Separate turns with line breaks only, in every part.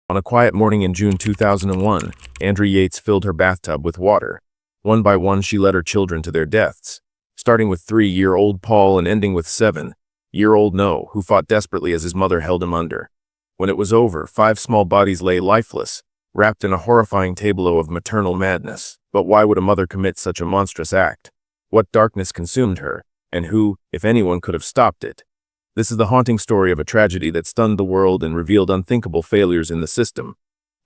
On a quiet morning in June 2001, Andrea Yates filled her bathtub with water. One by one, she led her children to their deaths, starting with 3-year-old Paul and ending with 7-year-old Noah, who fought desperately as his mother held him under. When it was over, 5 small bodies lay lifeless, wrapped in a horrifying tableau of maternal madness. But why would a mother commit such a monstrous act? What darkness consumed her, and who, if anyone, could have stopped it? This is the haunting story of a tragedy that stunned the world and revealed unthinkable failures in the system.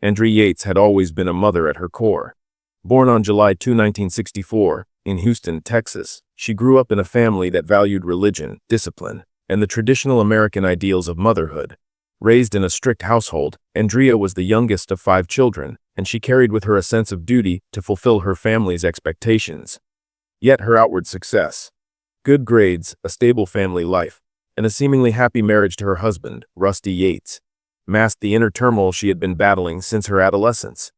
Andrea Yates had always been a mother at her core. Born on July 2, 1964, in Houston, Texas, she grew up in a family that valued religion, discipline, and the traditional American ideals of motherhood. Raised in a strict household, Andrea was the youngest of 5 children, and she carried with her a sense of duty to fulfill her family's expectations. Yet her outward success, good grades, a stable family life, and a seemingly happy marriage to her husband, Rusty Yates, masked the inner turmoil she had been battling since her adolescence.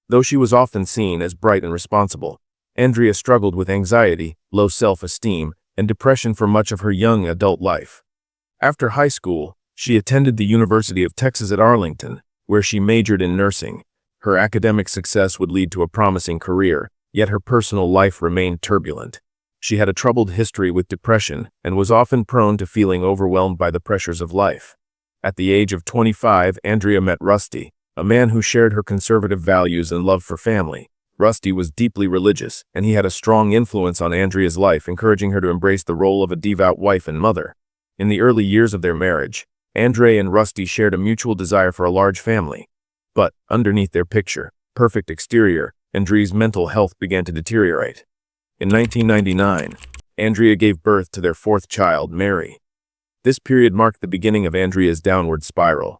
Though she was often seen as bright and responsible, Andrea struggled with anxiety, low self-esteem, and depression for much of her young adult life. After high school, she attended the University of Texas at Arlington, where she majored in nursing. Her academic success would lead to a promising career, yet her personal life remained turbulent. She had a troubled history with depression and was often prone to feeling overwhelmed by the pressures of life. At the age of 25, Andrea met Rusty, a man who shared her conservative values and love for family. Rusty was deeply religious, and he had a strong influence on Andrea's life, encouraging her to embrace the role of a devout wife and mother. In the early years of their marriage, Andrea and Rusty shared a mutual desire for a large family. But, underneath their perfect exterior, Andrea's mental health began to deteriorate. In 1999, Andrea gave birth to their 4th child, Mary. This period marked the beginning of Andrea's downward spiral.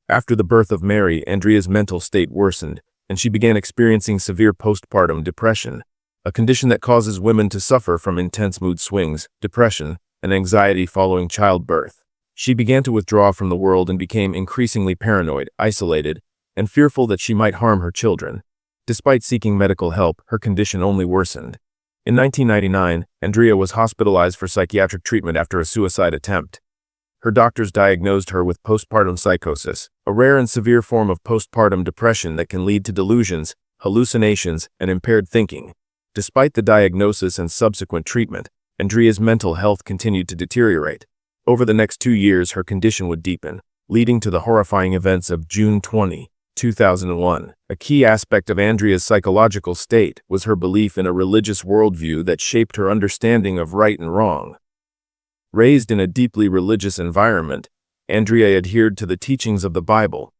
After the birth of Mary, Andrea's mental state worsened, and she began experiencing severe postpartum depression, a condition that causes women to suffer from intense mood swings, depression, and anxiety following childbirth. She began to withdraw from the world and became increasingly paranoid, isolated, and fearful that she might harm her children. Despite seeking medical help, her condition only worsened. In 1999, Andrea was hospitalized for psychiatric treatment after a suicide attempt. Her doctors diagnosed her with postpartum psychosis, a rare and severe form of postpartum depression that can lead to delusions, hallucinations, and impaired thinking. Despite the diagnosis and subsequent treatment, Andrea's mental health continued to deteriorate. Over the next 2 years, her condition would deepen, leading to the horrifying events of June 20, 2001. A key aspect of Andrea's psychological state was her belief in a religious worldview that shaped her understanding of right and wrong. Raised in a deeply religious environment, Andrea adhered to the teachings of the Bible.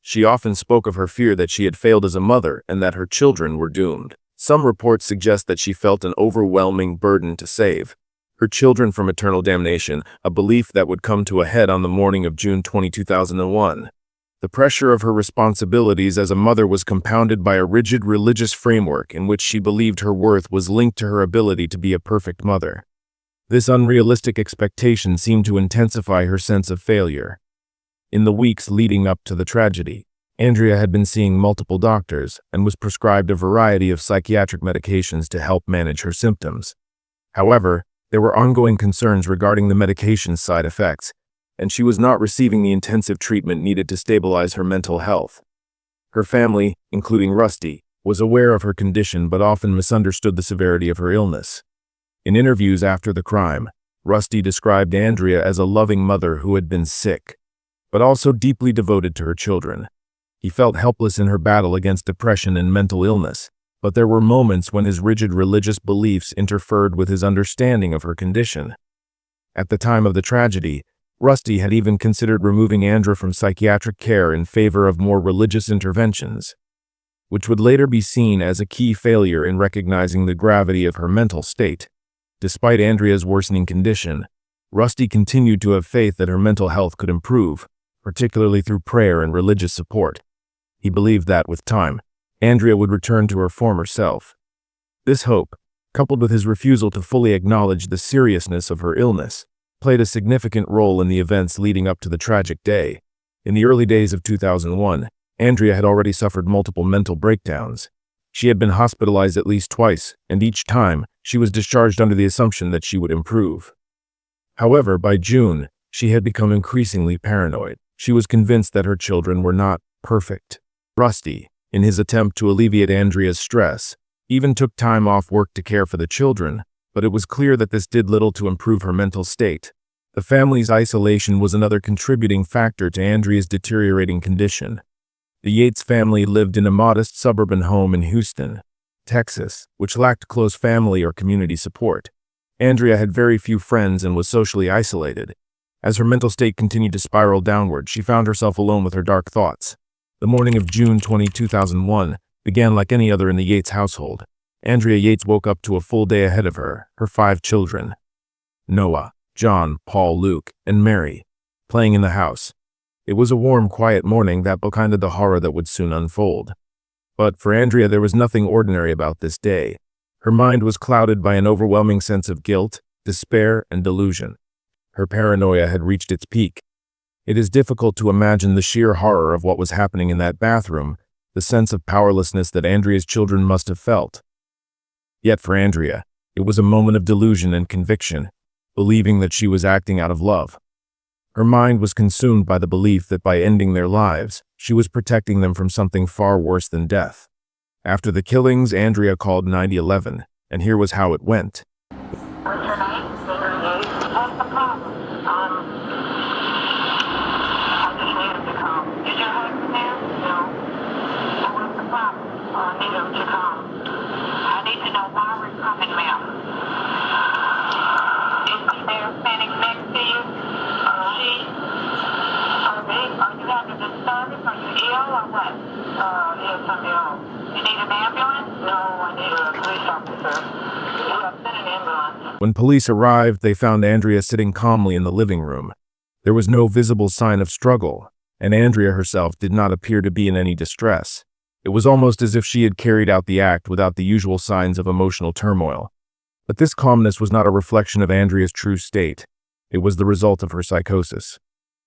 She often spoke of her fear that she had failed as a mother and that her children were doomed. Some reports suggest that she felt an overwhelming burden to save her children from eternal damnation, a belief that would come to a head on the morning of June 20, 2001. The pressure of her responsibilities as a mother was compounded by a rigid religious framework in which she believed her worth was linked to her ability to be a perfect mother. This unrealistic expectation seemed to intensify her sense of failure. In the weeks leading up to the tragedy, Andrea had been seeing multiple doctors and was prescribed a variety of psychiatric medications to help manage her symptoms. However, there were ongoing concerns regarding the medication's side effects, and she was not receiving the intensive treatment needed to stabilize her mental health. Her family, including Rusty, was aware of her condition but often misunderstood the severity of her illness. In interviews after the crime, Rusty described Andrea as a loving mother who had been sick, but also deeply devoted to her children. He felt helpless in her battle against depression and mental illness, but there were moments when his rigid religious beliefs interfered with his understanding of her condition. At the time of the tragedy, Rusty had even considered removing Andrea from psychiatric care in favor of more religious interventions, which would later be seen as a key failure in recognizing the gravity of her mental state. Despite Andrea's worsening condition, Rusty continued to have faith that her mental health could improve, particularly through prayer and religious support. He believed that, with time, Andrea would return to her former self. This hope, coupled with his refusal to fully acknowledge the seriousness of her illness, played a significant role in the events leading up to the tragic day. In the early days of 2001, Andrea had already suffered multiple mental breakdowns. She had been hospitalized at least twice, and each time, she was discharged under the assumption that she would improve. However, by June, she had become increasingly paranoid. She was convinced that her children were not perfect. Rusty, in his attempt to alleviate Andrea's stress, even took time off work to care for the children, but it was clear that this did little to improve her mental state. The family's isolation was another contributing factor to Andrea's deteriorating condition. The Yates family lived in a modest suburban home in Houston, Texas, which lacked close family or community support. Andrea had very few friends and was socially isolated. As her mental state continued to spiral downward, she found herself alone with her dark thoughts. The morning of June 20, 2001, began like any other in the Yates household. Andrea Yates woke up to a full day ahead of her 5 children, Noah, John, Paul, Luke, and Mary, playing in the house. It was a warm, quiet morning that bookended the horror that would soon unfold. But for Andrea, there was nothing ordinary about this day. Her mind was clouded by an overwhelming sense of guilt, despair, and delusion. Her paranoia had reached its peak. It is difficult to imagine the sheer horror of what was happening in that bathroom, the sense of powerlessness that Andrea's children must have felt. Yet for Andrea, it was a moment of delusion and conviction, believing that she was acting out of love. Her mind was consumed by the belief that by ending their lives, she was protecting them from something far worse than death. After the killings, Andrea called 911, and here was how it went.
What's your name? What's the problem? I just need him to come. Is your husband there? No. Well, what's the problem? I need him to come. I need to know why we're coming, ma'am. Is he there standing next to you? She? Are you having disturbance? Are you ill or what? Yes, I'm ill. You need an ambulance? No, I need a police officer. You have sent an ambulance.
When police arrived, they found Andrea sitting calmly in the living room. There was no visible sign of struggle, and Andrea herself did not appear to be in any distress. It was almost as if she had carried out the act without the usual signs of emotional turmoil. But this calmness was not a reflection of Andrea's true state. It was the result of her psychosis.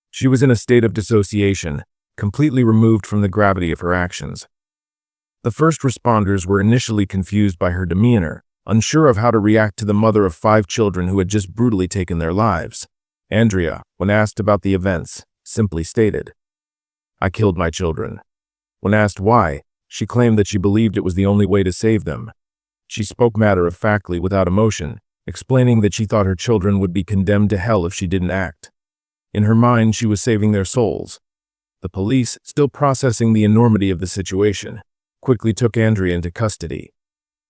She was in a state of dissociation, completely removed from the gravity of her actions. The first responders were initially confused by her demeanor, unsure of how to react to the mother of 5 children who had just brutally taken their lives. Andrea, when asked about the events, simply stated, "I killed my children." When asked why, she claimed that she believed it was the only way to save them. She spoke matter-of-factly without emotion, explaining that she thought her children would be condemned to hell if she didn't act. In her mind, she was saving their souls. The police, still processing the enormity of the situation, quickly took Andrea into custody.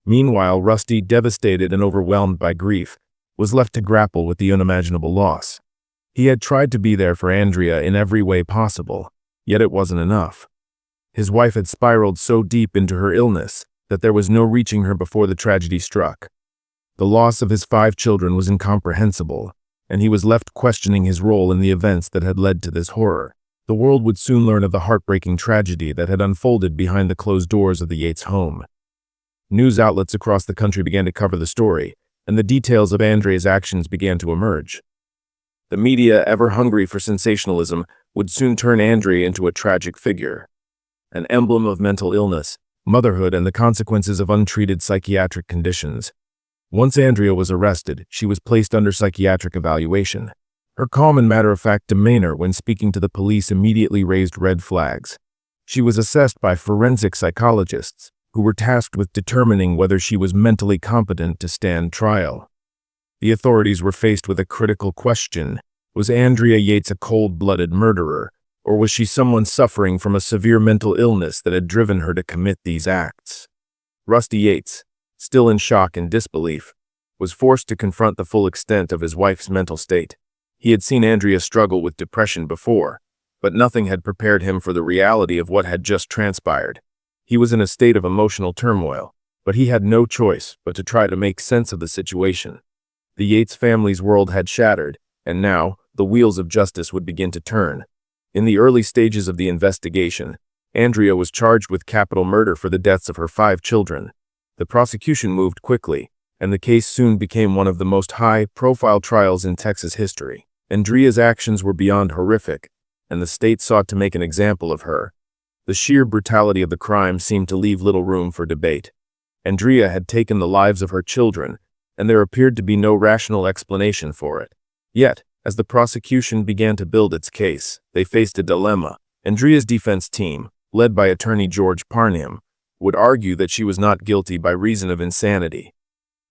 Meanwhile, Rusty, devastated and overwhelmed by grief, was left to grapple with the unimaginable loss. He had tried to be there for Andrea in every way possible, yet it wasn't enough. His wife had spiraled so deep into her illness that there was no reaching her before the tragedy struck. The loss of his 5 children was incomprehensible, and he was left questioning his role in the events that had led to this horror. The world would soon learn of the heartbreaking tragedy that had unfolded behind the closed doors of the Yates home. News outlets across the country began to cover the story, and the details of Andrea's actions began to emerge. The media, ever hungry for sensationalism, would soon turn Andrea into a tragic figure, an emblem of mental illness, motherhood, and the consequences of untreated psychiatric conditions. Once Andrea was arrested, she was placed under psychiatric evaluation. Her calm and matter-of-fact demeanor when speaking to the police immediately raised red flags. She was assessed by forensic psychologists, who were tasked with determining whether she was mentally competent to stand trial. The authorities were faced with a critical question: was Andrea Yates a cold-blooded murderer, or was she someone suffering from a severe mental illness that had driven her to commit these acts? Rusty Yates, still in shock and disbelief, was forced to confront the full extent of his wife's mental state. He had seen Andrea struggle with depression before, but nothing had prepared him for the reality of what had just transpired. He was in a state of emotional turmoil, but he had no choice but to try to make sense of the situation. The Yates family's world had shattered, and now the wheels of justice would begin to turn. In the early stages of the investigation, Andrea was charged with capital murder for the deaths of her 5 children. The prosecution moved quickly, and the case soon became one of the most high-profile trials in Texas history. Andrea's actions were beyond horrific, and the state sought to make an example of her. The sheer brutality of the crime seemed to leave little room for debate. Andrea had taken the lives of her children, and there appeared to be no rational explanation for it. Yet, as the prosecution began to build its case, they faced a dilemma. Andrea's defense team, led by attorney George Parnham, would argue that she was not guilty by reason of insanity.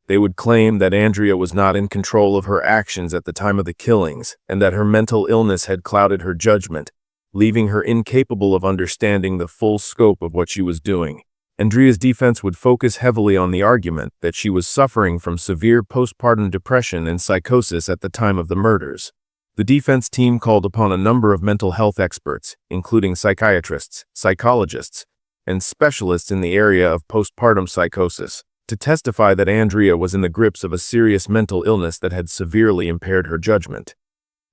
They would claim that Andrea was not in control of her actions at the time of the killings and that her mental illness had clouded her judgment, leaving her incapable of understanding the full scope of what she was doing. Andrea's defense would focus heavily on the argument that she was suffering from severe postpartum depression and psychosis at the time of the murders. The defense team called upon a number of mental health experts, including psychiatrists, psychologists, and specialists in the area of postpartum psychosis, to testify that Andrea was in the grips of a serious mental illness that had severely impaired her judgment.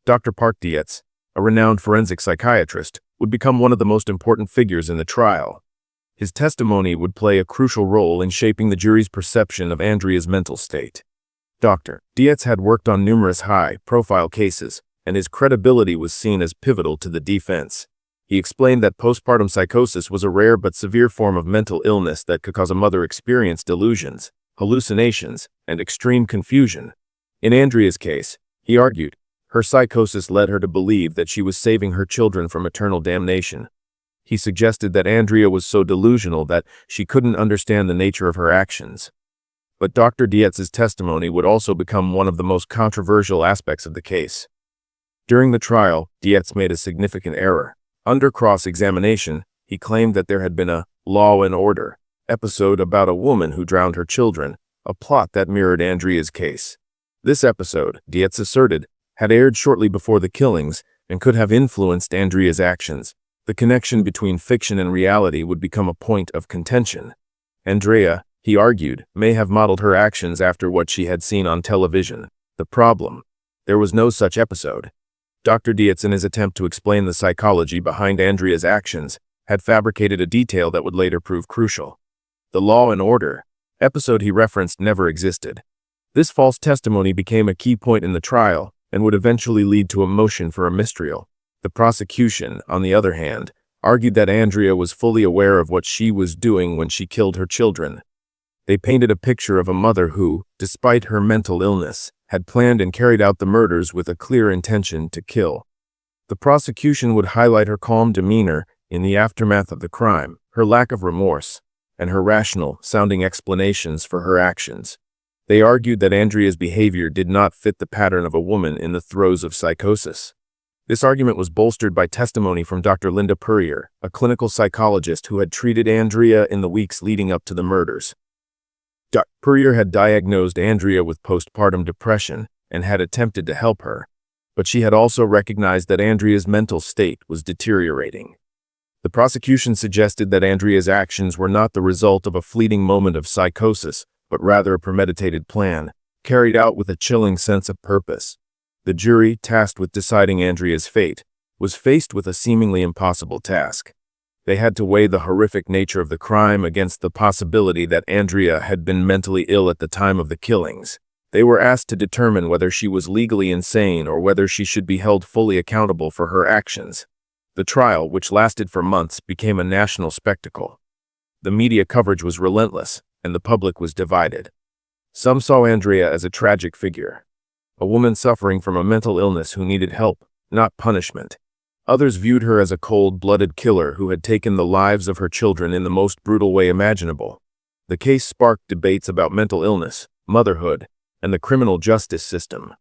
Dr. Yates, a renowned forensic psychiatrist, would become one of the most important figures in the trial. His testimony would play a crucial role in shaping the jury's perception of Andrea's mental state. Dr. Yates had worked on numerous high-profile cases, and his credibility was seen as pivotal to the defense. He explained that postpartum psychosis was a rare but severe form of mental illness that could cause a mother experience delusions, hallucinations, and extreme confusion. In Andrea's case, he argued, her psychosis led her to believe that she was saving her children from eternal damnation. He suggested that Andrea was so delusional that she couldn't understand the nature of her actions. But Dr. Yates' testimony would also become one of the most controversial aspects of the case. During the trial, Yates made a significant error. Under cross-examination, he claimed that there had been a law and order episode about a woman who drowned her children, a plot that mirrored Andrea's case. This episode, Yates asserted, had aired shortly before the killings and could have influenced Andrea's actions. The connection between fiction and reality would become a point of contention. Andrea, he argued, may have modeled her actions after what she had seen on television. The problem: there was no such episode. Dr. Yates, in his attempt to explain the psychology behind Andrea's actions, had fabricated a detail that would later prove crucial. The law and order episode he referenced never existed. This false testimony became a key point in the trial and would eventually lead to a motion for a mistrial. The prosecution, on the other hand, argued that Andrea was fully aware of what she was doing when she killed her children. They painted a picture of a mother who, despite her mental illness, had planned and carried out the murders with a clear intention to kill. The prosecution would highlight her calm demeanor in the aftermath of the crime, her lack of remorse, and her rational-sounding explanations for her actions. They argued that Andrea's behavior did not fit the pattern of a woman in the throes of psychosis. This argument was bolstered by testimony from Dr. Linda Puryear, a clinical psychologist who had treated Andrea in the weeks leading up to the murders. Dr. Puryear had diagnosed Andrea with postpartum depression and had attempted to help her, but she had also recognized that Andrea's mental state was deteriorating. The prosecution suggested that Andrea's actions were not the result of a fleeting moment of psychosis, but rather a premeditated plan, carried out with a chilling sense of purpose. The jury, tasked with deciding Andrea's fate, was faced with a seemingly impossible task. They had to weigh the horrific nature of the crime against the possibility that Andrea had been mentally ill at the time of the killings. They were asked to determine whether she was legally insane or whether she should be held fully accountable for her actions. The trial, which lasted for months, became a national spectacle. The media coverage was relentless, and the public was divided. Some saw Andrea as a tragic figure, a woman suffering from a mental illness who needed help, not punishment. Others viewed her as a cold-blooded killer who had taken the lives of her children in the most brutal way imaginable. The case sparked debates about mental illness, motherhood, and the criminal justice system.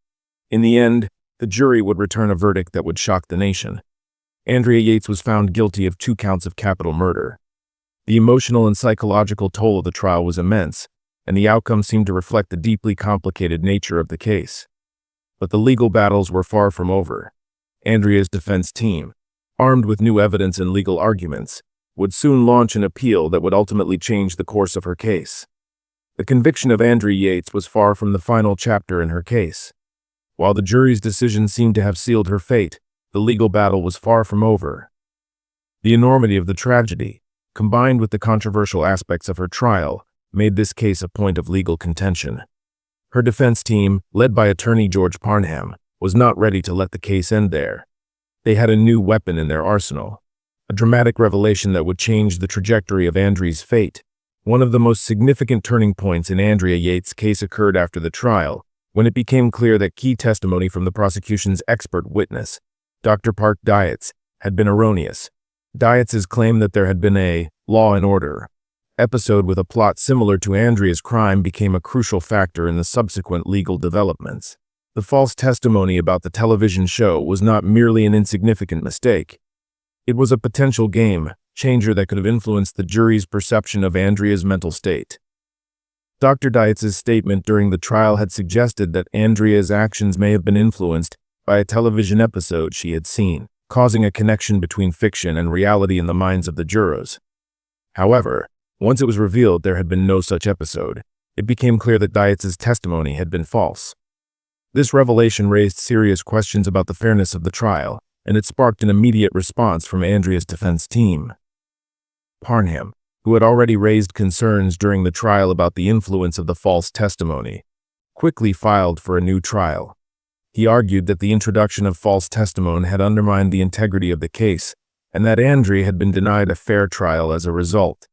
In the end, the jury would return a verdict that would shock the nation. Andrea Yates was found guilty of 2 counts of capital murder. The emotional and psychological toll of the trial was immense, and the outcome seemed to reflect the deeply complicated nature of the case. But the legal battles were far from over. Andrea's defense team, armed with new evidence and legal arguments, would soon launch an appeal that would ultimately change the course of her case. The conviction of Andrea Yates was far from the final chapter in her case. While the jury's decision seemed to have sealed her fate, the legal battle was far from over. The enormity of the tragedy, combined with the controversial aspects of her trial, made this case a point of legal contention. Her defense team, led by attorney George Parnham, was not ready to let the case end there. They had a new weapon in their arsenal, a dramatic revelation that would change the trajectory of Andrea's fate. One of the most significant turning points in Andrea Yates' case occurred after the trial, when it became clear that key testimony from the prosecution's expert witness, Dr. Yates, had been erroneous. Yates' claim that there had been a Law and Order episode with a plot similar to Andrea's crime became a crucial factor in the subsequent legal developments. The false testimony about the television show was not merely an insignificant mistake. It was a potential game changer that could have influenced the jury's perception of Andrea's mental state. Dr. Yates' statement during the trial had suggested that Andrea's actions may have been influenced by a television episode she had seen, causing a connection between fiction and reality in the minds of the jurors. However, once it was revealed there had been no such episode, it became clear that Yates' testimony had been false. This revelation raised serious questions about the fairness of the trial, and it sparked an immediate response from Andrea's defense team. Parnham, who had already raised concerns during the trial about the influence of the false testimony, quickly filed for a new trial. He argued that the introduction of false testimony had undermined the integrity of the case, and that Andrea had been denied a fair trial as a result.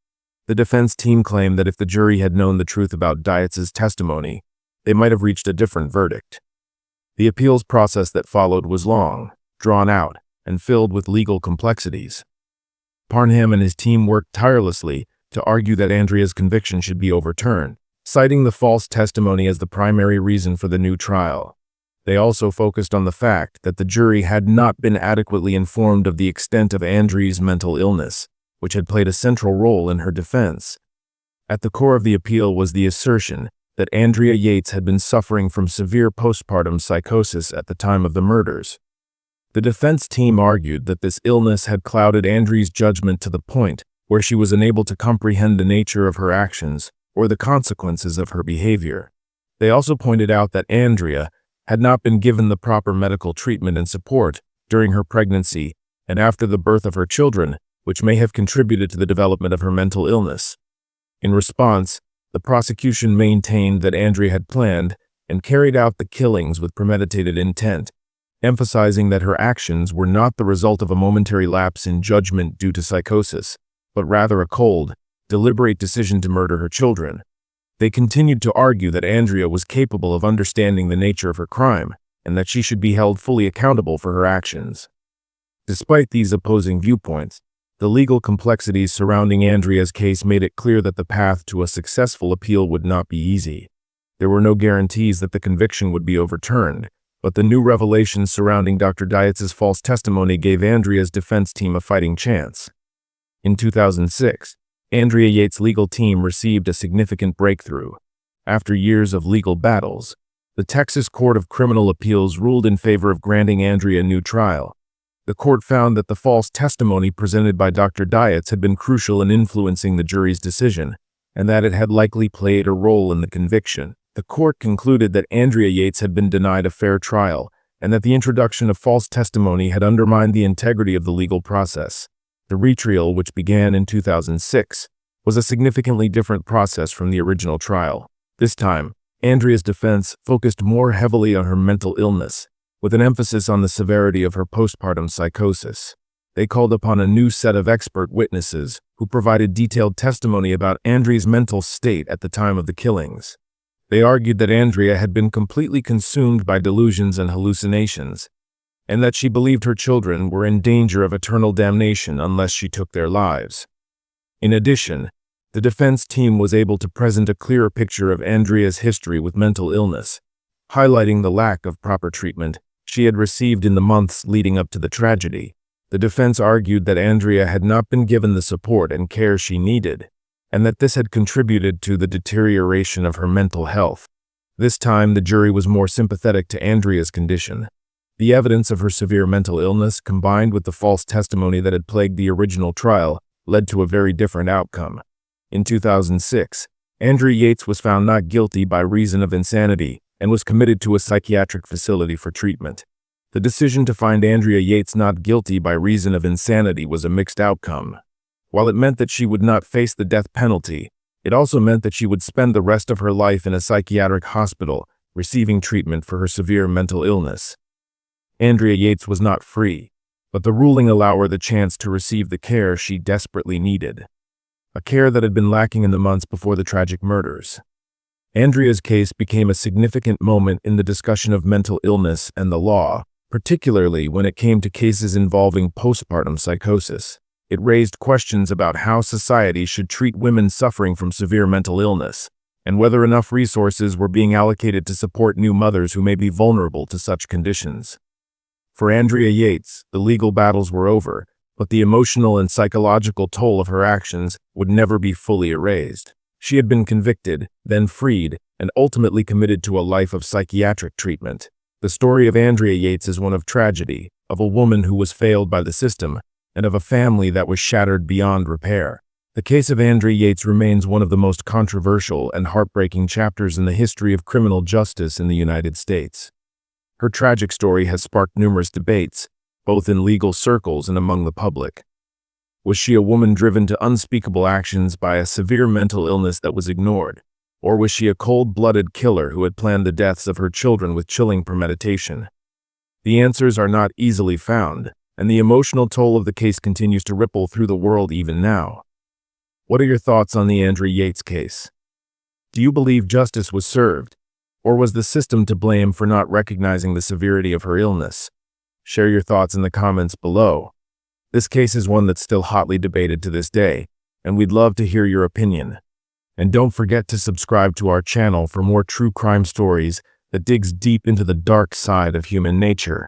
The defense team claimed that if the jury had known the truth about Yates' testimony, they might have reached a different verdict. The appeals process that followed was long, drawn out, and filled with legal complexities. Parnham and his team worked tirelessly to argue that Andrea's conviction should be overturned, citing the false testimony as the primary reason for the new trial. They also focused on the fact that the jury had not been adequately informed of the extent of Andrea's mental illness, which had played a central role in her defense. At the core of the appeal was the assertion that Andrea Yates had been suffering from severe postpartum psychosis at the time of the murders. The defense team argued that this illness had clouded Andrea's judgment to the point where she was unable to comprehend the nature of her actions or the consequences of her behavior. They also pointed out that Andrea had not been given the proper medical treatment and support during her pregnancy and after the birth of her children, which may have contributed to the development of her mental illness. In response, the prosecution maintained that Andrea had planned and carried out the killings with premeditated intent, emphasizing that her actions were not the result of a momentary lapse in judgment due to psychosis, but rather a cold, deliberate decision to murder her children. They continued to argue that Andrea was capable of understanding the nature of her crime and that she should be held fully accountable for her actions. Despite these opposing viewpoints, the legal complexities surrounding Andrea's case made it clear that the path to a successful appeal would not be easy. There were no guarantees that the conviction would be overturned, but the new revelations surrounding Dr. Yates' false testimony gave Andrea's defense team a fighting chance. In 2006, Andrea Yates' legal team received a significant breakthrough. After years of legal battles, the Texas Court of Criminal Appeals ruled in favor of granting Andrea a new trial. The court found that the false testimony presented by Dr. Yates had been crucial in influencing the jury's decision, and that it had likely played a role in the conviction. The court concluded that Andrea Yates had been denied a fair trial, and that the introduction of false testimony had undermined the integrity of the legal process. The retrial, which began in 2006, was a significantly different process from the original trial. This time, Andrea's defense focused more heavily on her mental illness, with an emphasis on the severity of her postpartum psychosis. They called upon a new set of expert witnesses who provided detailed testimony about Andrea's mental state at the time of the killings. They argued that Andrea had been completely consumed by delusions and hallucinations, and that she believed her children were in danger of eternal damnation unless she took their lives. In addition, the defense team was able to present a clearer picture of Andrea's history with mental illness, highlighting the lack of proper treatment she had received in the months leading up to the tragedy. The defense argued that Andrea had not been given the support and care she needed, and that this had contributed to the deterioration of her mental health. This time, the jury was more sympathetic to Andrea's condition. The evidence of her severe mental illness, combined with the false testimony that had plagued the original trial, led to a very different outcome. In 2006, Andrea Yates was found not guilty by reason of insanity and was committed to a psychiatric facility for treatment. The decision to find Andrea Yates not guilty by reason of insanity was a mixed outcome. While it meant that she would not face the death penalty, it also meant that she would spend the rest of her life in a psychiatric hospital, receiving treatment for her severe mental illness. Andrea Yates was not free, but the ruling allowed her the chance to receive the care she desperately needed, a care that had been lacking in the months before the tragic murders. Andrea's case became a significant moment in the discussion of mental illness and the law, particularly when it came to cases involving postpartum psychosis. It raised questions about how society should treat women suffering from severe mental illness, and whether enough resources were being allocated to support new mothers who may be vulnerable to such conditions. For Andrea Yates, the legal battles were over, but the emotional and psychological toll of her actions would never be fully erased. She had been convicted, then freed, and ultimately committed to a life of psychiatric treatment. The story of Andrea Yates is one of tragedy, of a woman who was failed by the system, and of a family that was shattered beyond repair. The case of Andrea Yates remains one of the most controversial and heartbreaking chapters in the history of criminal justice in the United States. Her tragic story has sparked numerous debates, both in legal circles and among the public. Was she a woman driven to unspeakable actions by a severe mental illness that was ignored? Or was she a cold-blooded killer who had planned the deaths of her children with chilling premeditation? The answers are not easily found, and the emotional toll of the case continues to ripple through the world even now. What are your thoughts on the Andrea Yates case? Do you believe justice was served, or was the system to blame for not recognizing the severity of her illness? Share your thoughts in the comments below. This case is one that's still hotly debated to this day, and we'd love to hear your opinion. And don't forget to subscribe to our channel for more true crime stories that digs deep into the dark side of human nature.